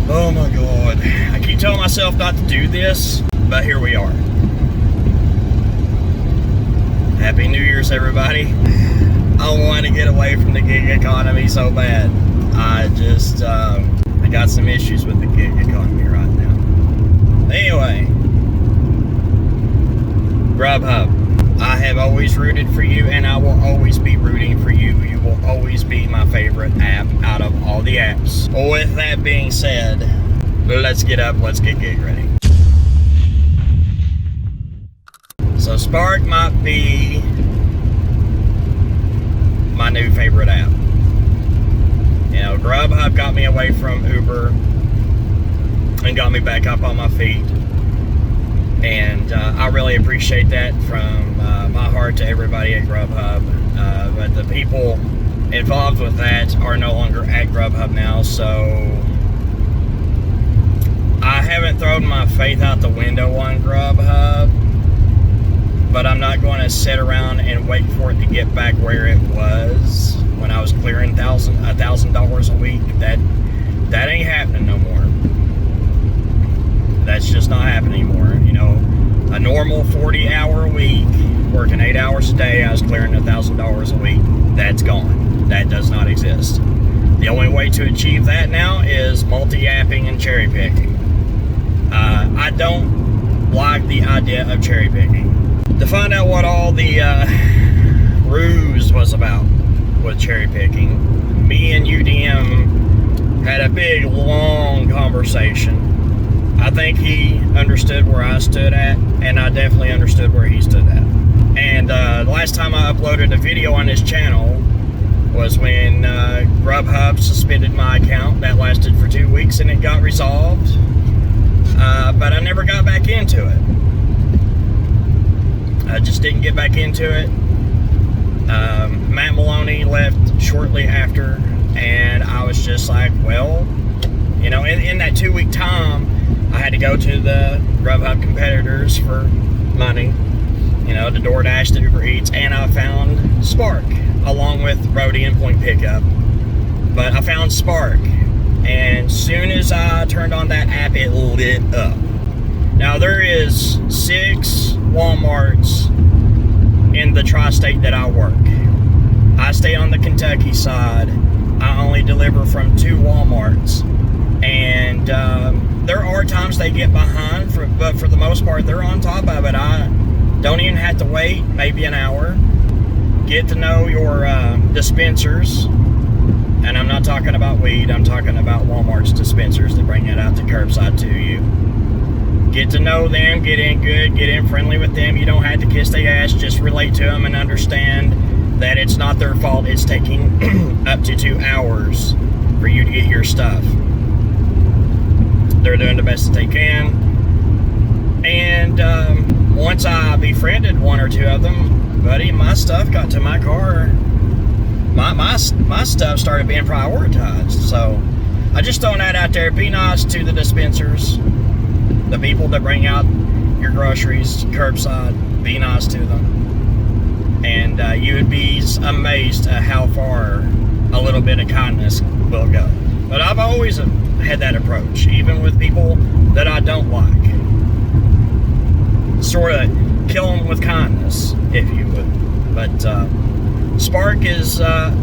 Oh my God. I keep telling myself not to do this, but here we are. Happy New Year's, everybody. I want to get away from the gig economy so bad. I got some issues with the gig economy right now. Anyway, Grubhub. I have always rooted for you, and I will always be rooting for you. You will always be my favorite app out of all the apps. With that being said, let's get up, let's get gig ready. So Spark might be my new favorite app. You know, Grubhub got me away from Uber and got me back up on my feet. And I really appreciate that from my heart to everybody at Grubhub. But the people involved with that are no longer at Grubhub now, so I haven't thrown my faith out the window on Grubhub, but I'm not going to sit around and wait for it to get back where it was when I was clearing $1,000 a week. That ain't happening no more. That's just not happening anymore. You know, a normal 40-hour week, working 8 hours a day, I was clearing $1,000 a week. That's gone. That does not exist. The only way to achieve that now is multi-apping and cherry picking. I don't like the idea of cherry picking. To find out what all the ruse was about with cherry picking, me and UDM had a big, long conversation. I think he understood where I stood at, and I definitely understood where he stood at. And the last time I uploaded a video on his channel was when Grubhub suspended my account. That lasted for 2 weeks, and it got resolved. But I never got back into it. I just didn't get back into it. Matt Maloney left shortly after, and I was just like, well, you know, in that 2 week time, I had to go to the Grubhub competitors for money, you know, to DoorDash, to Uber Eats, and I found Spark, along with Roadie and Point Pickup. But I found Spark, and soon as I turned on that app, it lit up. Now, there is 6 Walmarts in the tri-state that I work. I stay on the Kentucky side. I only deliver from 2 Walmarts. And there are times they get behind, but for the most part, they're on top of it. I don't even have to wait maybe an hour. Get to know your dispensers. And I'm not talking about weed. I'm talking about Walmart's dispensers that bring it out to curbside to you. Get to know them, get in good, get in friendly with them. You don't have to kiss their ass, just relate to them and understand that it's not their fault. It's taking up to 2 hours for you to get your stuff. They're doing the best that they can. And once I befriended 1 or 2 of them, buddy, my stuff got to my car. My stuff started being prioritized. So I just throwing that out there. Be nice to the dispensers. The people that bring out your groceries curbside, be nice to them. And you would be amazed at how far a little bit of kindness will go. But I've always had that approach, even with people that I don't like. Sort of kill them with kindness, if you would. But Spark has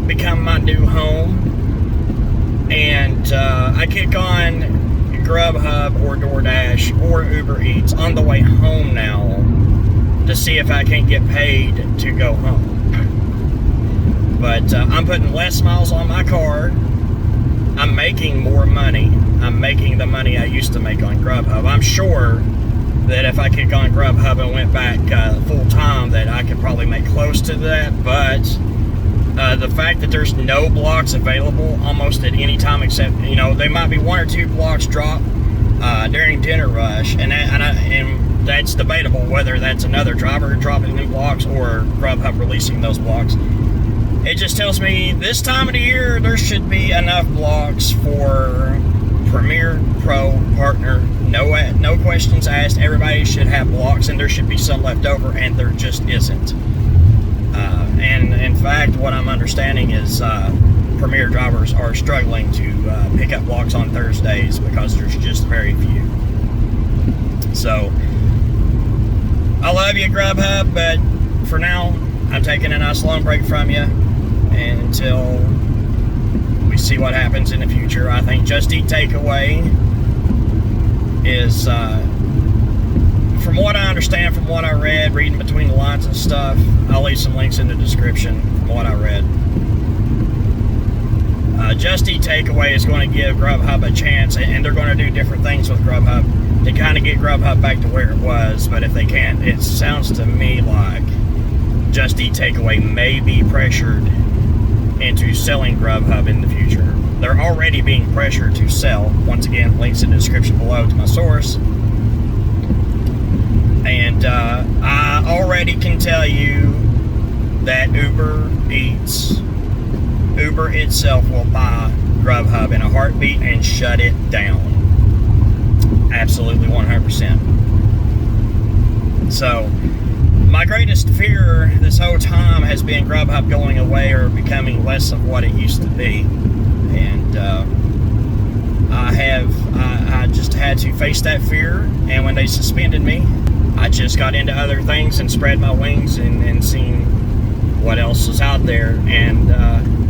become my new home. And I kick on Grubhub or DoorDash or Uber Eats on the way home now to see if I can get paid to go home. But I'm putting less miles on my car. I'm making more money. I'm making the money I used to make on Grubhub. I'm sure that if I kick on Grubhub and went back full time, that I could probably make close to that. But the fact that there's no blocks available almost at any time, except, you know, there might be 1 or 2 blocks drop during dinner rush, and that's debatable whether that's another driver dropping new blocks or Grubhub releasing those blocks. It just tells me this time of the year there should be enough blocks for Premier, Pro, Partner, no questions asked. Everybody should have blocks, and there should be some left over, and there just isn't. And in fact, what I'm understanding is Premier drivers are struggling to pick up blocks on Thursdays because there's just very few. So, I love you, Grubhub, but for now, I'm taking a nice long break from you until we see what happens in the future. I think Just Eat Takeaway is, from what I understand, from what I read, reading between the lines and stuff, I'll leave some links in the description from what I read. Just Eat Takeaway is going to give Grubhub a chance, and they're going to do different things with Grubhub to kind of get Grubhub back to where it was. But if they can't, it sounds to me like Just Eat Takeaway may be pressured into selling Grubhub in the future. They're already being pressured to sell. Once again, links in the description below to my source. And I already can tell you that Uber itself will buy Grubhub in a heartbeat and shut it down. Absolutely 100%. So, my greatest fear this whole time has been Grubhub going away or becoming less of what it used to be. And I just had to face that fear. And when they suspended me, I just got into other things and spread my wings and seen what else was out there, and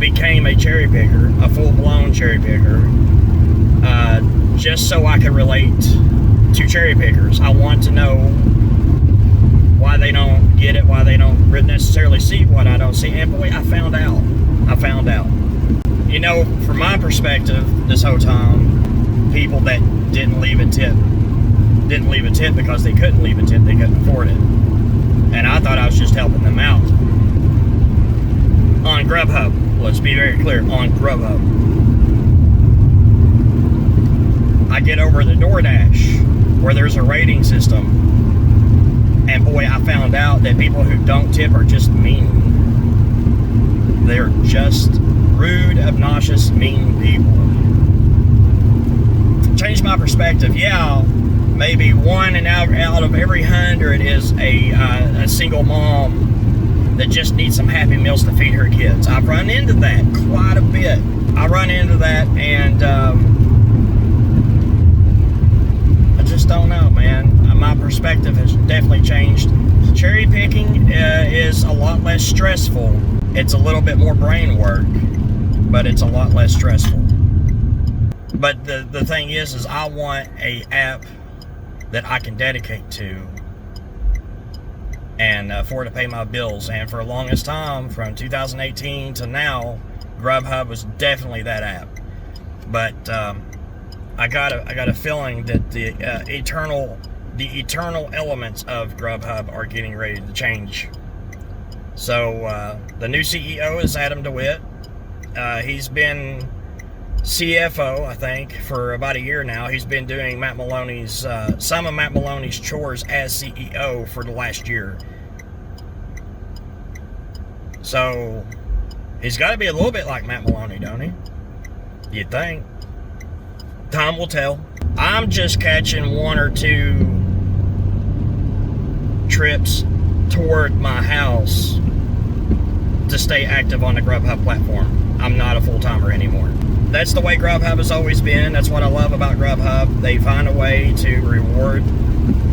became a cherry picker, a full-blown cherry picker, just so I could relate to cherry pickers. I want to know why they don't get it, why they don't necessarily see what I don't see. And boy, I found out. You know, from my perspective, this whole time, people that didn't leave a tip because they couldn't leave a tip, they couldn't afford it. And I thought I was just helping them out. On Grubhub, let's be very clear, on Grubhub, I get over the DoorDash, where there's a rating system, and boy, I found out that people who don't tip are just mean. They're just rude, obnoxious, mean people. Changed my perspective. Yeah, maybe one out of every 100 is a single mom that just needs some Happy Meals to feed her kids. I've run into that quite a bit. And I just don't know, man. My perspective has definitely changed. Cherry picking is a lot less stressful. It's a little bit more brain work, but it's a lot less stressful. But the thing is I want a app that I can dedicate to and afford to pay my bills. And for the longest time, from 2018 to now, Grubhub was definitely that app. But I got a feeling that the eternal elements of Grubhub are getting ready to change. So the new CEO is Adam DeWitt. He's been CFO, I think, for about a year now. He's been doing some of Matt Maloney's chores as CEO for the last year. So he's got to be a little bit like Matt Maloney, don't he? You'd think. Time will tell. I'm just catching one or two trips toward my house to stay active on the Grubhub platform. I'm not a full-timer anymore. That's the way Grubhub has always been. That's what I love about Grubhub. They find a way to reward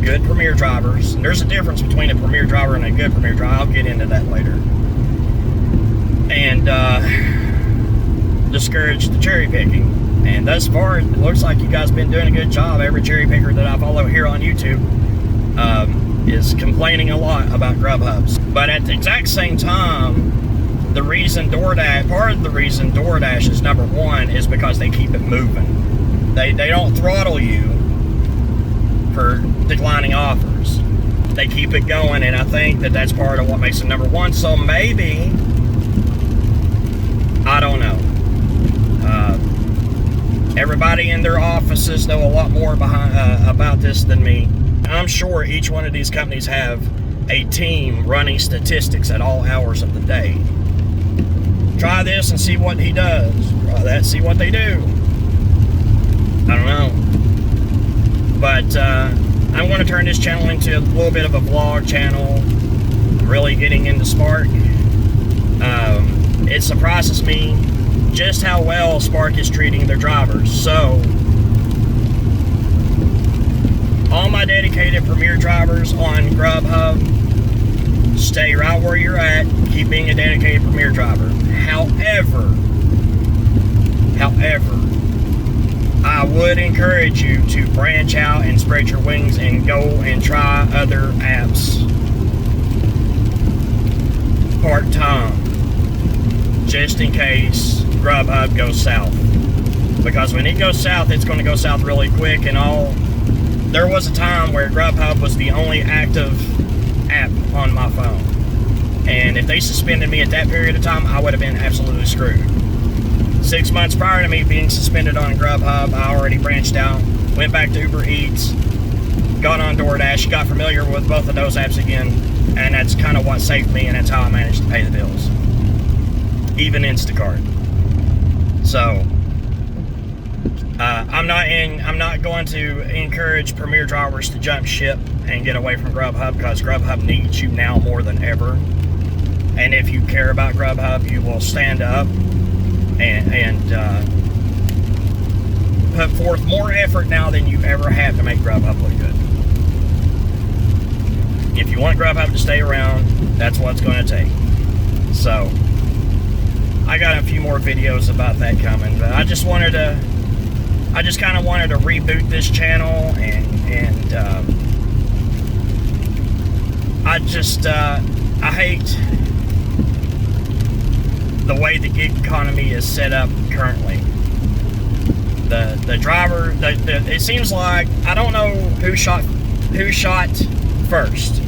good Premier drivers. And there's a difference between a Premier driver and a good Premier driver. I'll get into that later. And discourage the cherry picking. And thus far, it looks like you guys have been doing a good job. Every cherry picker that I follow here on YouTube is complaining a lot about Grubhubs. But at the exact same time, part of the reason DoorDash is number one is because they keep it moving. They don't throttle you for declining offers. They keep it going, and I think that's part of what makes it number one. So maybe, I don't know. Everybody in their offices know a lot more about this than me. I'm sure each one of these companies have a team running statistics at all hours of the day. Try this and see what he does. Try that, see what they do. I don't know. But I'm going to turn this channel into a little bit of a vlog channel. Really getting into Spark. It surprises me just how well Spark is treating their drivers. So, all my dedicated Premier drivers on Grubhub, stay right where you're at. Keep being a dedicated Premier driver. However, I would encourage you to branch out and spread your wings and go and try other apps part-time, just in case Grubhub goes south. Because when it goes south, it's going to go south really quick. And there was a time where Grubhub was the only active app on my phone, and if they suspended me at that period of time, I would have been absolutely screwed. 6 months prior to me being suspended on Grubhub, I already branched out, went back to Uber Eats, got on DoorDash, got familiar with both of those apps again, and that's kind of what saved me, and that's how I managed to pay the bills, even Instacart. So I'm not going to encourage Premier drivers to jump ship and get away from Grubhub, because Grubhub needs you now more than ever. And if you care about Grubhub, you will stand up and put forth more effort now than you ever have to make Grubhub look good. If you want Grubhub to stay around, that's what it's going to take. So, I got a few more videos about that coming, but I just kind of wanted to reboot this channel, and I hate the way the gig economy is set up currently. The driver, it seems like, I don't know who shot first.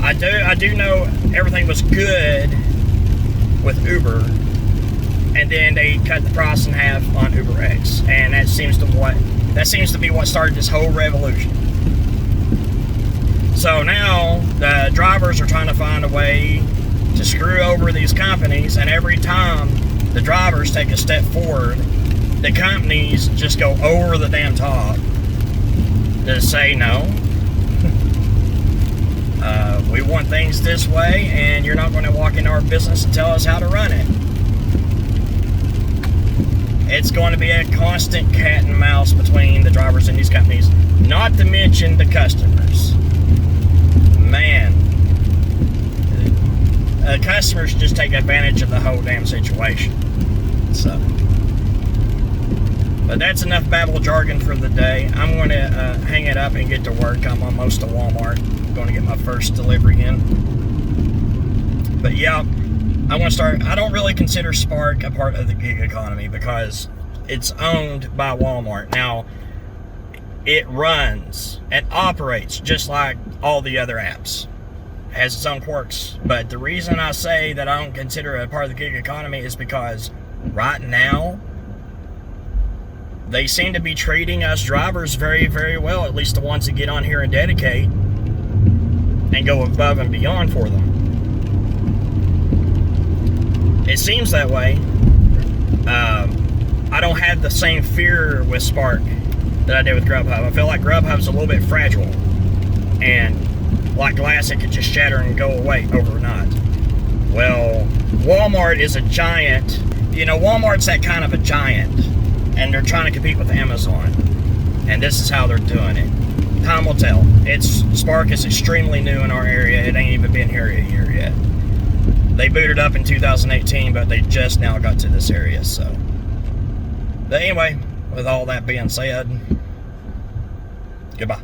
I do know everything was good with Uber, and then they cut the price in half on UberX, and that seems to be what started this whole revolution. So now the drivers are trying to find a way to screw over these companies, and every time the drivers take a step forward, the companies just go over the damn top to say no. We want things this way, and you're not going to walk into our business and tell us how to run it. It's going to be a constant cat and mouse between the drivers and these companies, not to mention the customers. Man, customers just take advantage of the whole damn situation. So, but that's enough babble jargon for the day. I'm going to hang it up and get to work. I'm almost to Walmart. I'm going to get my first delivery in. But yeah, I want to start. I don't really consider Spark a part of the gig economy because it's owned by Walmart. Now, it runs and operates just like all the other apps. It has its own quirks. But the reason I say that I don't consider it a part of the gig economy is because right now, they seem to be treating us drivers very, very well, at least the ones that get on here and dedicate and go above and beyond for them. It seems that way. I don't have the same fear with Spark that I did with Grubhub. I feel like Grubhub's a little bit fragile, and like glass, it could just shatter and go away overnight. Well, Walmart is a giant. You know, Walmart's that kind of a giant, and they're trying to compete with Amazon, and this is how they're doing it. Time will tell. Spark is extremely new in our area. It ain't even been here a year yet. They booted up in 2018, but they just now got to this area, so. But anyway, with all that being said, goodbye.